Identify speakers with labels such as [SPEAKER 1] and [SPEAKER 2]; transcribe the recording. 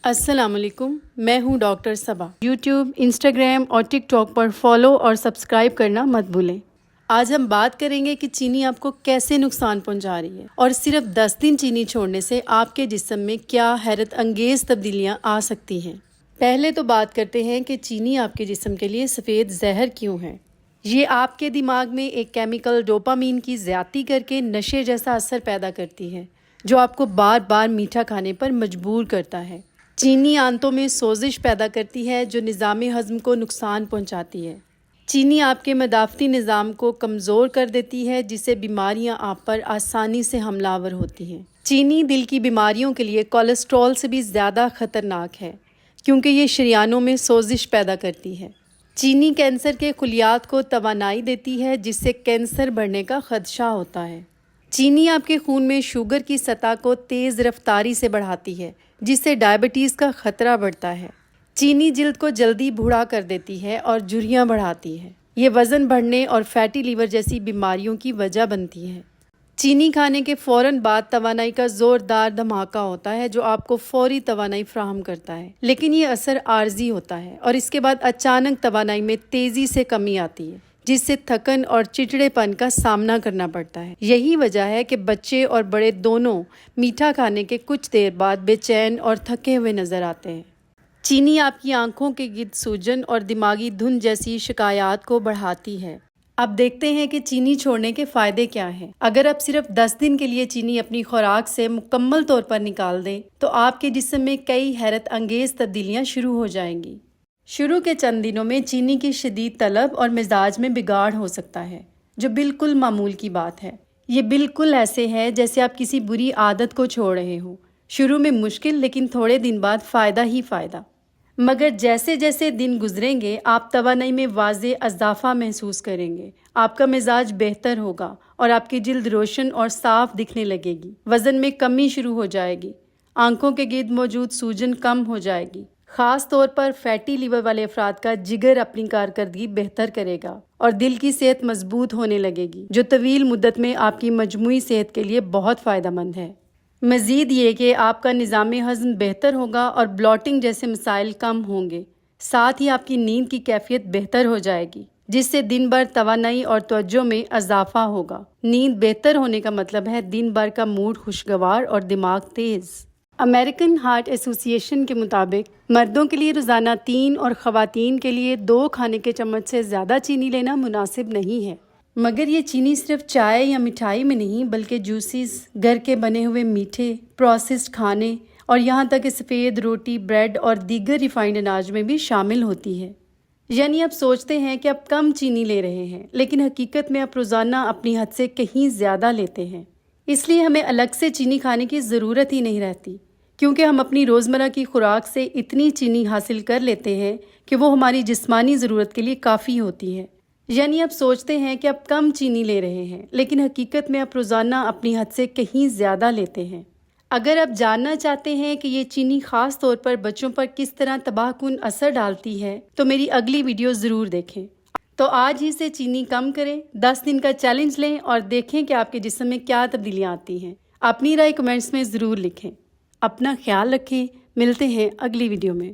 [SPEAKER 1] السلام علیکم، میں ہوں ڈاکٹر صبا۔ یوٹیوب، انسٹاگرام اور ٹک ٹاک پر فالو اور سبسکرائب کرنا مت بھولیں۔ آج ہم بات کریں گے کہ چینی آپ کو کیسے نقصان پہنچا رہی ہے اور صرف 10 دن چینی چھوڑنے سے آپ کے جسم میں کیا حیرت انگیز تبدیلیاں آ سکتی ہیں۔ پہلے تو بات کرتے ہیں کہ چینی آپ کے جسم کے لیے سفید زہر کیوں ہے۔ یہ آپ کے دماغ میں ایک کیمیکل ڈوپامین کی زیادتی کر کے نشے جیسا اثر پیدا کرتی ہے، جو آپ کو بار بار میٹھا کھانے پر مجبور کرتا ہے۔ چینی آنتوں میں سوزش پیدا کرتی ہے جو نظام ہضم کو نقصان پہنچاتی ہے۔ چینی آپ کے مدافعتی نظام کو کمزور کر دیتی ہے، جس سے بیماریاں آپ پر آسانی سے حملہ آور ہوتی ہیں۔ چینی دل کی بیماریوں کے لیے کولیسٹرول سے بھی زیادہ خطرناک ہے، کیونکہ یہ شریانوں میں سوزش پیدا کرتی ہے۔ چینی کینسر کے خلیات کو توانائی دیتی ہے، جس سے کینسر بڑھنے کا خدشہ ہوتا ہے۔ چینی آپ کے خون میں شوگر کی سطح کو تیز رفتاری سے بڑھاتی ہے، جس سے ڈائبٹیز کا خطرہ بڑھتا ہے۔ چینی جلد کو جلدی بھوڑا کر دیتی ہے اور جھریاں بڑھاتی ہے۔ یہ وزن بڑھنے اور فیٹی لیور جیسی بیماریوں کی وجہ بنتی ہے۔ چینی کھانے کے فوراً بعد توانائی کا زوردار دھماکہ ہوتا ہے، جو آپ کو فوری توانائی فراہم کرتا ہے، لیکن یہ اثر عارضی ہوتا ہے اور اس کے بعد اچانک توانائی میں تیزی سے کمی آتی ہے، جس سے تھکن اور چڑچڑے پن کا سامنا کرنا پڑتا ہے۔ یہی وجہ ہے کہ بچے اور بڑے دونوں میٹھا کھانے کے کچھ دیر بعد بے چین اور تھکے ہوئے نظر آتے ہیں۔ چینی آپ کی آنکھوں کے گرد سوجن اور دماغی دھند جیسی شکایات کو بڑھاتی ہے۔ اب دیکھتے ہیں کہ چینی چھوڑنے کے فائدے کیا ہیں۔ اگر آپ صرف 10 دن کے لیے چینی اپنی خوراک سے مکمل طور پر نکال دیں تو آپ کے جسم میں کئی حیرت انگیز تبدیلیاں شروع ہو جائیں گی۔ شروع کے چند دنوں میں چینی کی شدید طلب اور مزاج میں بگاڑ ہو سکتا ہے، جو بالکل معمول کی بات ہے۔ یہ بالکل ایسے ہے جیسے آپ کسی بری عادت کو چھوڑ رہے ہوں۔ شروع میں مشکل، لیکن تھوڑے دن بعد فائدہ ہی فائدہ۔ مگر جیسے جیسے دن گزریں گے آپ توانائی میں واضح اضافہ محسوس کریں گے، آپ کا مزاج بہتر ہوگا اور آپ کی جلد روشن اور صاف دکھنے لگے گی۔ وزن میں کمی شروع ہو جائے گی، آنکھوں کے گرد موجود سوجن کم ہو جائے گی۔ خاص طور پر فیٹی لیور والے افراد کا جگر اپنی کارکردگی بہتر کرے گا اور دل کی صحت مضبوط ہونے لگے گی، جو طویل مدت میں آپ کی مجموعی صحت کے لیے بہت فائدہ مند ہے۔ مزید یہ کہ آپ کا نظام ہضم بہتر ہوگا اور بلاٹنگ جیسے مسائل کم ہوں گے۔ ساتھ ہی آپ کی نیند کی کیفیت بہتر ہو جائے گی، جس سے دن بھر توانائی اور توجہ میں اضافہ ہوگا۔ نیند بہتر ہونے کا مطلب ہے دن بھر کا موڈ خوشگوار اور دماغ تیز۔ امریکن ہارٹ ایسوسی ایشن کے مطابق مردوں کے لیے روزانہ 3 اور خواتین کے لیے 2 کھانے کے چمچ سے زیادہ چینی لینا مناسب نہیں ہے۔ مگر یہ چینی صرف چائے یا مٹھائی میں نہیں، بلکہ جوسز، گھر کے بنے ہوئے میٹھے، پروسیسڈ کھانے اور یہاں تک کہ سفید روٹی، بریڈ اور دیگر ریفائنڈ اناج میں بھی شامل ہوتی ہے۔ یعنی آپ سوچتے ہیں کہ آپ کم چینی لے رہے ہیں، لیکن حقیقت میں آپ روزانہ اپنی حد سے کہیں زیادہ لیتے ہیں۔ اس لیے ہمیں الگ سے چینی کھانے کی ضرورت ہی نہیں رہتی، کیونکہ ہم اپنی روزمرہ کی خوراک سے اتنی چینی حاصل کر لیتے ہیں کہ وہ ہماری جسمانی ضرورت کے لیے کافی ہوتی ہے۔ یعنی آپ سوچتے ہیں کہ آپ کم چینی لے رہے ہیں، لیکن حقیقت میں آپ روزانہ اپنی حد سے کہیں زیادہ لیتے ہیں۔ اگر آپ جاننا چاہتے ہیں کہ یہ چینی خاص طور پر بچوں پر کس طرح تباہ کن اثر ڈالتی ہے تو میری اگلی ویڈیو ضرور دیکھیں۔ تو آج ہی سے چینی کم کریں، 10 دن کا چیلنج لیں اور دیکھیں کہ آپ کے جسم میں کیا تبدیلیاں آتی ہیں۔ اپنی رائے کمنٹس میں ضرور لکھیں۔ اپنا خیال رکھیں، ملتے ہیں اگلی ویڈیو میں۔